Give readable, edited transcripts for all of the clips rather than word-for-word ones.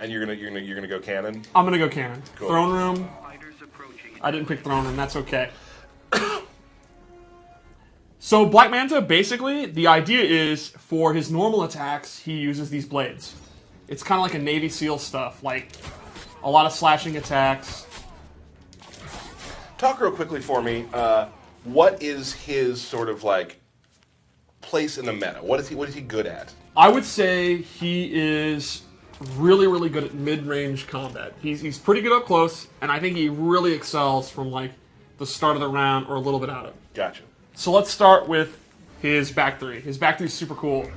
And you're gonna go cannon? I'm gonna go cannon. Cool. Throne room. I didn't pick throne room. That's okay. So Black Manta, basically, the idea is for his normal attacks, he uses these blades. It's kind of like a Navy SEAL stuff, like a lot of slashing attacks. Talk real quickly for me. What is his sort of like place in the meta? What is he good at? I would say he is really, really good at mid-range combat. He's pretty good up close, and I think he really excels from like the start of the round or a little bit out of it. Gotcha. So let's start with his back three. His back three is super cool.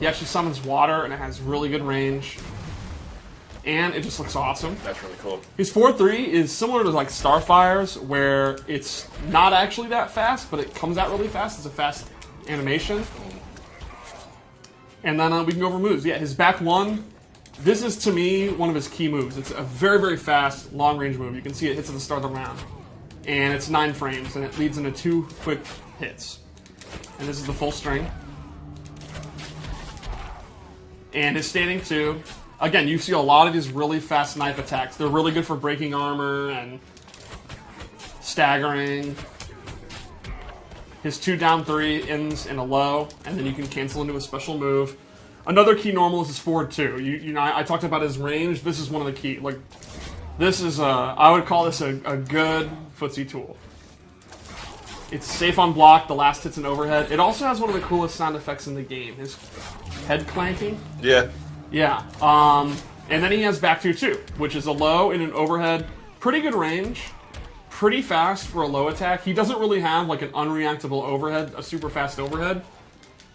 He actually summons water, and it has really good range. And it just looks awesome. That's really cool. His 4-3 is similar to like Starfire's, where it's not actually that fast, but it comes out really fast. It's a fast animation. And then we can go over moves. Yeah, his back one, this is to me one of his key moves. It's a very, very fast, long-range move. You can see it hits at the start of the round. And it's 9 frames, and it leads into 2 quick hits. And this is the full string. And his standing 2, again, you see a lot of these really fast knife attacks. They're really good for breaking armor and staggering. His 2 down 3 ends in a low, and then you can cancel into a special move. Another key normal is his forward 2. You know, I talked about his range. This is one of the key. Like, this is I would call this a good footsie tool. It's safe on block, the last hit's an overhead. It also has one of the coolest sound effects in the game. His head clanking. Yeah. Yeah. And then he has back 2 too, which is a low and an overhead. Pretty good range. Pretty fast for a low attack. He doesn't really have like an unreactable overhead, a super fast overhead.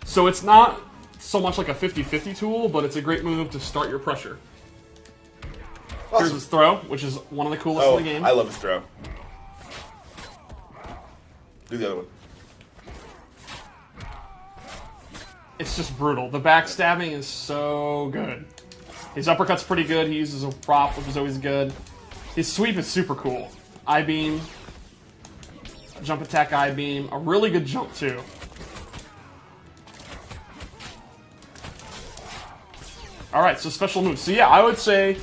So it's not so much like a 50-50 tool, but it's a great move to start your pressure. Awesome. Here's his throw, which is one of the coolest in the game. I love his throw. Do the other one. It's just brutal. The backstabbing is so good. His uppercut's pretty good. He uses a prop, which is always good. His sweep is super cool. I-beam, jump attack I-beam, a really good jump too. Alright, so special moves. So yeah, I would say,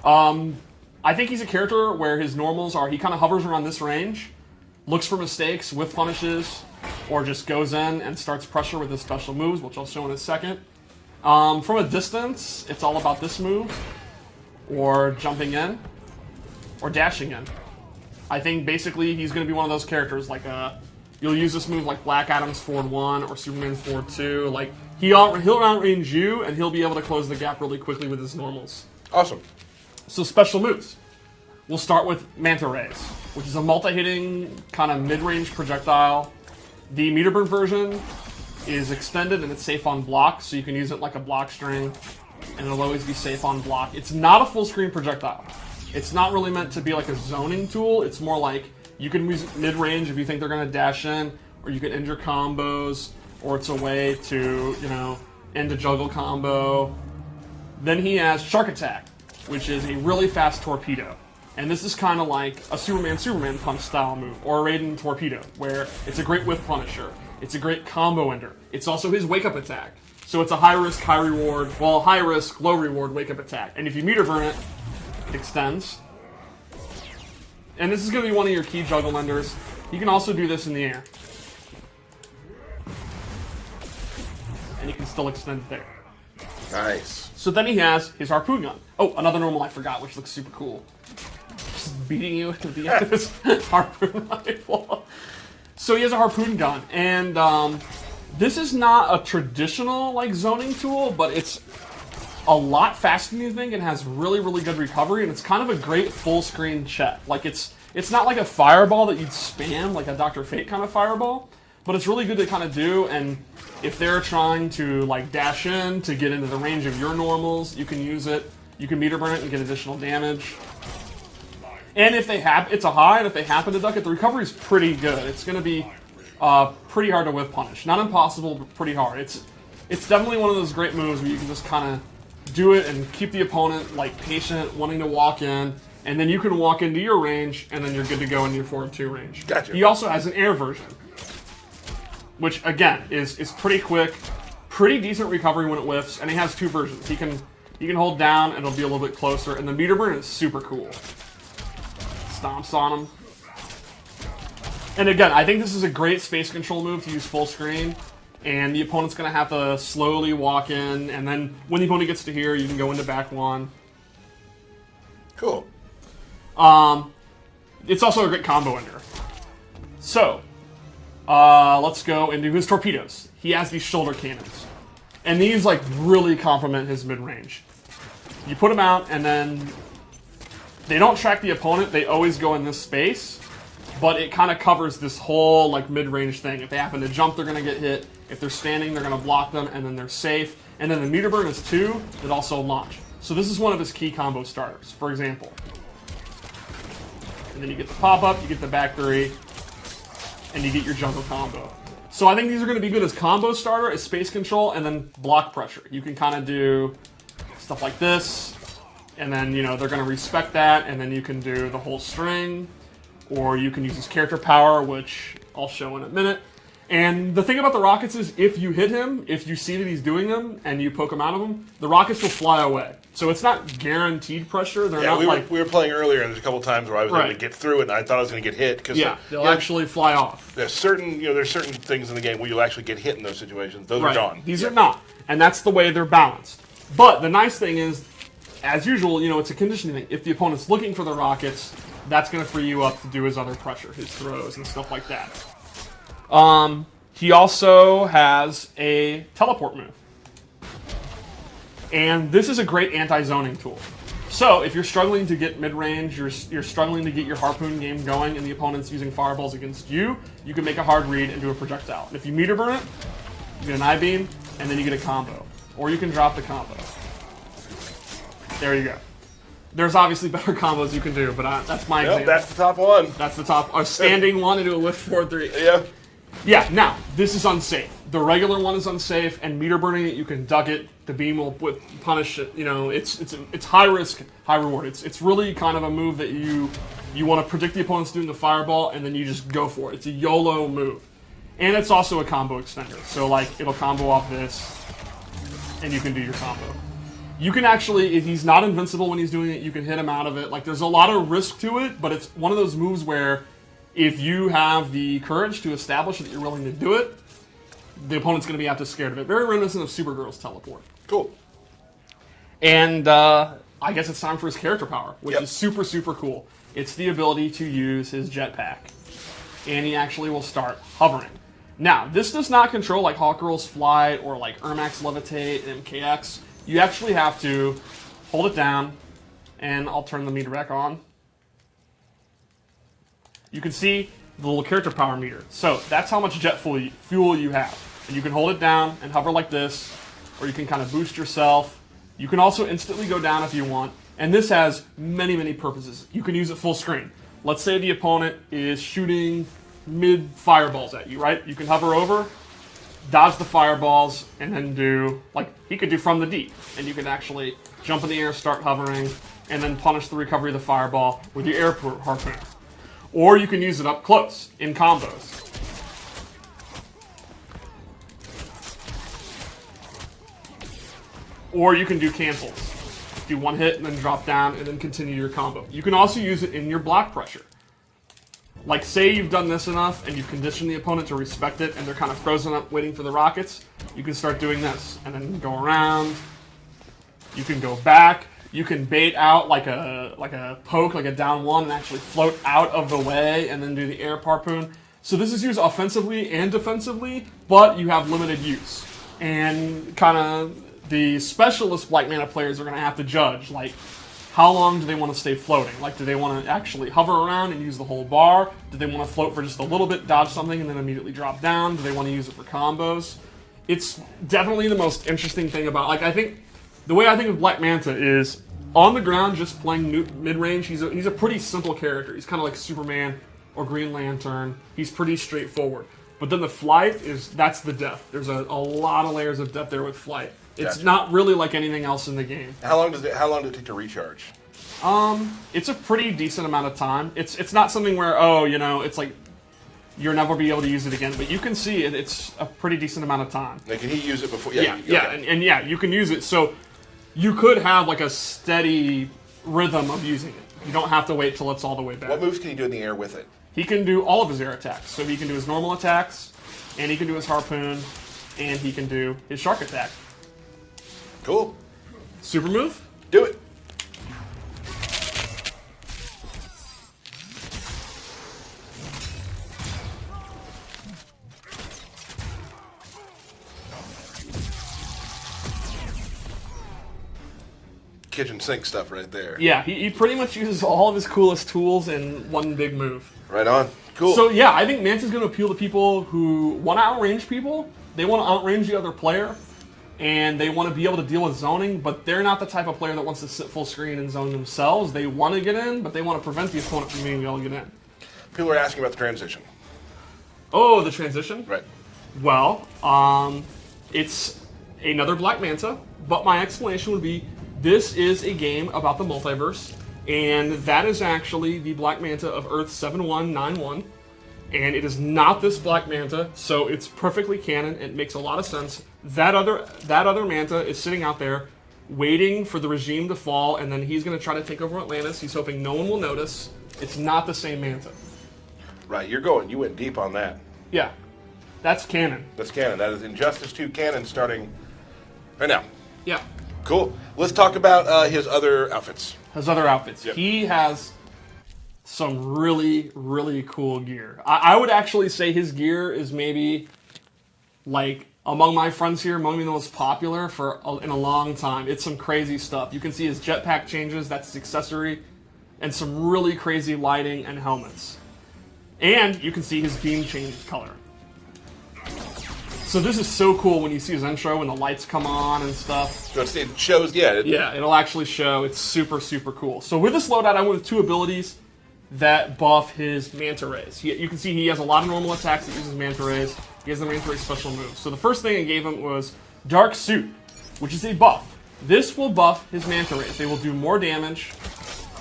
I think he's a character where his normals are, he kind of hovers around this range, looks for mistakes, whiff punishes, or just goes in and starts pressure with his special moves, which I'll show in a second. From a distance, it's all about this move, or jumping in, or dashing in. I think basically he's going to be one of those characters, like you'll use this move like Black Adam's forward 1 or Superman's forward 2. Like he'll outrange you, and he'll be able to close the gap really quickly with his normals. Awesome. So special moves. We'll start with Manta Rays, which is a multi-hitting kind of mid-range projectile. The meter burn version is extended and it's safe on block, so you can use it like a block string, and it'll always be safe on block. It's not a full-screen projectile. It's not really meant to be like a zoning tool. It's more like you can use it mid-range if you think they're going to dash in, or you can end your combos, or it's a way to, you know, end a juggle combo. Then he has Shark Attack, which is a really fast torpedo. And this is kind of like a Superman punch style move, or a Raiden torpedo, where it's a great whiff punisher. It's a great combo ender. It's also his wake up attack. So it's a high risk, high reward, well, high risk, low reward wake up attack. And if you meter burn it, it extends. And this is going to be one of your key juggle enders. You can also do this in the air. And you can still extend it there. Nice. So then he has his harpoon gun. Oh, another normal I forgot, which looks super cool. Just beating you with the end of his harpoon rifle. So he has a harpoon gun, and this is not a traditional like zoning tool, but it's a lot faster than you think, and has really, really good recovery, and it's kind of a great full screen check. Like it's not like a fireball that you'd spam, like a Dr. Fate kind of fireball, but it's really good to kind of do, and if they're trying to like dash in to get into the range of your normals, you can use it. You can meter burn it and get additional damage. And if they have, it's a high, and if they happen to duck it, the recovery is pretty good. It's going to be pretty hard to whiff punish. Not impossible, but pretty hard. It's definitely one of those great moves where you can just kind of do it and keep the opponent like patient, wanting to walk in, and then you can walk into your range, and then you're good to go into your forward 2 range. Gotcha. He also has an air version, which again is pretty quick, pretty decent recovery when it whiffs, and he has 2 versions. He can You can hold down, and it'll be a little bit closer. And the meter burn is super cool. Stomps on him. And again, I think this is a great space control move to use full screen. And the opponent's going to have to slowly walk in. And then when the opponent gets to here, you can go into back one. Cool. It's also a great combo ender. So, let's go into his torpedoes. He has these shoulder cannons. And these, like, really complement his mid-range. You put them out, and then they don't track the opponent. They always go in this space. But it kind of covers this whole, like, mid-range thing. If they happen to jump, they're going to get hit. If they're standing, they're going to block them, and then they're safe. And then the meter burn is 2 that also launch. So this is one of his key combo starters, for example. And then you get the pop-up, you get the back 3, and you get your jungle combo. So I think these are going to be good as combo starter, as space control, and then block pressure. You can kind of do stuff like this, and then, you know, they're going to respect that, and then you can do the whole string, or you can use his character power, which I'll show in a minute. And the thing about the rockets is, if you hit him, if you see that he's doing them, and you poke him out of them, the rockets will fly away. So it's not guaranteed pressure. They're not we were playing earlier, and there's a couple times where I was able to get through it, and I thought I was going to get hit. Cause they'll actually fly off. There's certain things in the game where you'll actually get hit in those situations. Those are gone. These are not, and that's the way they're balanced. But the nice thing is, as usual, you know, it's a conditioning thing. If the opponent's looking for the rockets, that's going to free you up to do his other pressure, his throws, and stuff like that. He also has a teleport move. And this is a great anti-zoning tool. So, if you're struggling to get mid-range, you're struggling to get your harpoon game going, and the opponent's using fireballs against you, you can make a hard read and do a projectile. And if you meter burn it, you get an I-beam, and then you get a combo. Or you can drop the combo. There you go. There's obviously better combos you can do, but that's my example. That's the top one. That's the top. A standing one to do a lift 4-3. Yeah. Yeah, now, this is unsafe. The regular one is unsafe, and meter burning it, you can duck it. The beam will punish it. You know, it's high risk, high reward. It's really kind of a move that you want to predict the opponent's doing the fireball, and then you just go for it. It's a YOLO move. And it's also a combo extender. So, like, it'll combo off this, and you can do your combo. You can actually, if he's not invincible when he's doing it, you can hit him out of it. Like, there's a lot of risk to it, but it's one of those moves where if you have the courage to establish that you're willing to do it, the opponent's going to be out to scared of it. Very reminiscent of Supergirl's teleport. Cool. And I guess it's time for his character power, which is super, super cool. It's the ability to use his jetpack. And he actually will start hovering. Now, this does not control like Hawkgirl's Flight or like Ermac's Levitate and MKX. You actually have to hold it down, and I'll turn the meter back on. You can see the little character power meter. So that's how much jet fuel you have. And you can hold it down and hover like this, or you can kind of boost yourself. You can also instantly go down if you want. And this has many, many purposes. You can use it full screen. Let's say the opponent is shooting mid-fireballs at you, right? You can hover over, dodge the fireballs, and then do, like, he could do from the deep. And you can actually jump in the air, start hovering, and then punish the recovery of the fireball with your air harpoon. Or you can use it up close, in combos. Or you can do cancels. Do one hit and then drop down and then continue your combo. You can also use it in your block pressure. Like, say you've done this enough and you've conditioned the opponent to respect it and they're kind of frozen up waiting for the rockets, you can start doing this and then go around. You can go back. You can bait out like a poke, like a down one, and actually float out of the way and then do the air harpoon. So this is used offensively and defensively, but you have limited use. And kind of the specialist Black Mana players are going to have to judge, like, how long do they want to stay floating? Like, do they want to actually hover around and use the whole bar? Do they want to float for just a little bit, dodge something, and then immediately drop down? Do they want to use it for combos? It's definitely the most interesting thing about, like, I think, the way I think of Black Manta is, on the ground, just playing mid-range, he's a pretty simple character. He's kind of like Superman or Green Lantern. He's pretty straightforward. But then the flight that's the depth. There's a lot of layers of depth there with flight. It's not really like anything else in the game. How long did it take to recharge? It's a pretty decent amount of time. It's not something where, it's like you'll never be able to use it again. But you can see it's a pretty decent amount of time. Like, can he use it before? Yeah, you can use it. So You could have like a steady rhythm of using it. You don't have to wait till it's all the way back. What moves can you do in the air with it? He can do all of his air attacks. So he can do his normal attacks, and he can do his harpoon, and he can do his shark attack. Cool. Super move? Do it. Kitchen sink stuff right there. Yeah, he pretty much uses all of his coolest tools in one big move. Right on. Cool. So yeah, I think Manta's going to appeal to people who want to outrange people. They want to outrange the other player, and they want to be able to deal with zoning, but they're not the type of player that wants to sit full screen and zone themselves. They want to get in, but they want to prevent the opponent from being able to get in. People are asking about the transition. Oh, the transition? Right. Well, it's another Black Manta, but my explanation would be this is a game about the multiverse, and that is actually the Black Manta of Earth 7191, and it is not this Black Manta, so it's perfectly canon. It makes a lot of sense. That other Manta is sitting out there waiting for the regime to fall, and then he's going to try to take over Atlantis. He's hoping no one will notice. It's not the same Manta. Right, you went deep on that. Yeah, that's canon. That's canon. That is Injustice 2 canon starting right now. Yeah. Cool. Let's talk about his other outfits. His other outfits. Yep. He has some really, really cool gear. I would actually say his gear is maybe, like, among my friends here, among the most popular in a long time. It's some crazy stuff. You can see his jetpack changes, that's his accessory, and some really crazy lighting and helmets. And you can see his beam change color. So this is so cool when you see his intro when the lights come on and stuff. So it shows, yeah. Yeah, it'll actually show. It's super, super cool. So with this loadout, I went with two abilities that buff his Manta Rays. You can see he has a lot of normal attacks that uses Manta Rays. He has the Manta Ray special move. So the first thing I gave him was Dark Suit, which is a buff. This will buff his Manta Rays. They will do more damage,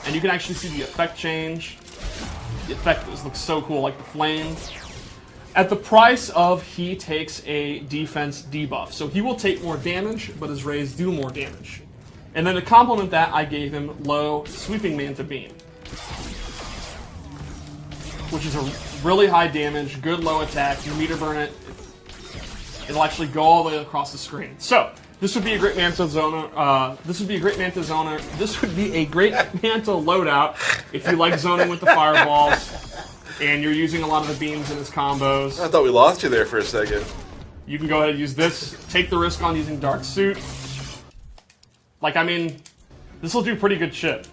and you can actually see the effect change. The effect looks so cool, like the flames. At the price of he takes a defense debuff. So he will take more damage, but his rays do more damage. And then to complement that, I gave him low sweeping Manta Beam, which is a really high damage, good low attack. You meter burn it, it'll actually go all the way across the screen. So this would be a great Manta zoner. This would be a great Manta zoner. This would be a great Manta loadout if you like zoning with the fireballs and you're using a lot of the beams in his combos. I thought we lost you there for a second. You can go ahead and use this. Take the risk on using Dark Suit. Like, I mean, this will do pretty good shit.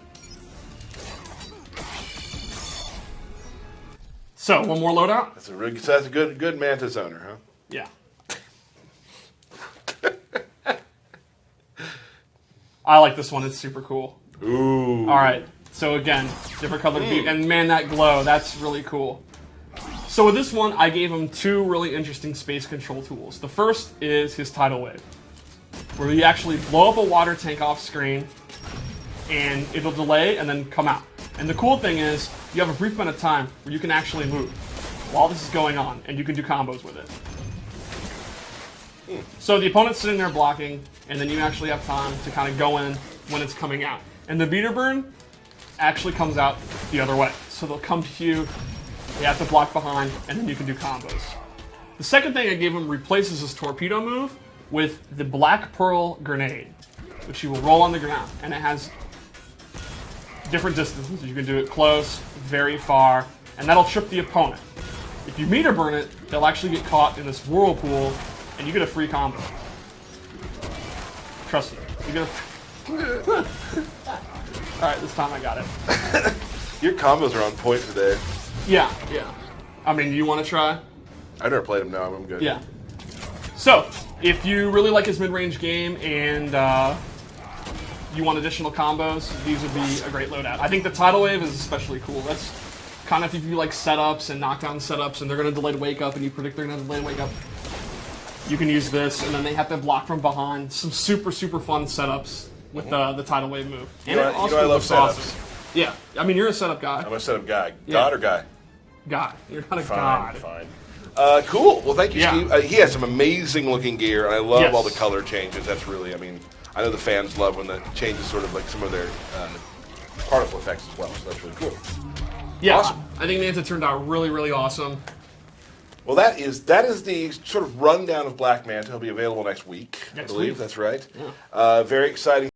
So, one more loadout? That's a good Manta zoner, huh? Yeah. I like this one. It's super cool. Ooh. All right. So again, different colored beam, and man, that glow, that's really cool. So with this one, I gave him two really interesting space control tools. The first is his Tidal Wave, where you actually blow up a water tank off screen, and it'll delay and then come out. And the cool thing is, you have a brief amount of time where you can actually move while this is going on, and you can do combos with it. So the opponent's sitting there blocking, and then you actually have time to kind of go in when it's coming out. And the meter burn actually comes out the other way. So they'll come to you, you have to block behind, and then you can do combos. The second thing I gave him replaces his torpedo move with the Black Pearl Grenade, which you will roll on the ground, and it has different distances. You can do it close, very far, and that'll trip the opponent. If you meter burn it, they'll actually get caught in this whirlpool, and you get a free combo. Trust me, you get a Alright, this time I got it. Your combos are on point today. Yeah. I mean, do you want to try? I've never played him, no, I'm good. Yeah. So, if you really like his mid-range game and you want additional combos, these would be a great loadout. I think the Tidal Wave is especially cool. That's kind of if you like setups and knockdown setups and they're going to delay wake up and you predict they're going to delay wake up, you can use this, and then they have to block from behind. Some super, super fun setups with the Tidal Wave move. And I love looks setups. awesome. Yeah, I mean, you're a setup guy. I'm a setup guy. Yeah. God or guy? God. You're not a god. Fine. Cool. Well, thank you, Yeah. Steve. He has some amazing looking gear, and I love Yes. all the color changes. That's really, I mean, I know the fans love when that changes sort of like some of their particle effects as well. So that's really cool. Yeah, Awesome. I think Manta turned out really, really awesome. Well, that is the sort of rundown of Black Manta. He'll be available next week, I Next believe. week. That's right. Yeah. Very exciting.